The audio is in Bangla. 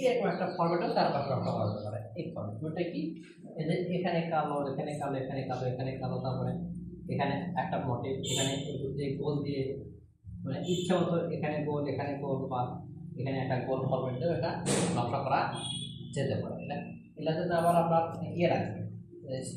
এরকম একটা ফরম্যাটও তার পাশে রক্ষা করা যেতে পারে। এই ফরম্যাটটা কি, এই যে এখানে কালো, এখানে কালো, এখানে কালো, এখানে কালো, তারপরে এখানে একটা মোটিভ, এখানে যে গোল দিয়ে মানে ইচ্ছা মতো এখানে গোল বা এখানে একটা গোল ফরম্যাট দিয়ে এটা নকশা করা যেতে পারে। এটাতে আবার আপনার ইয়ে রাখবে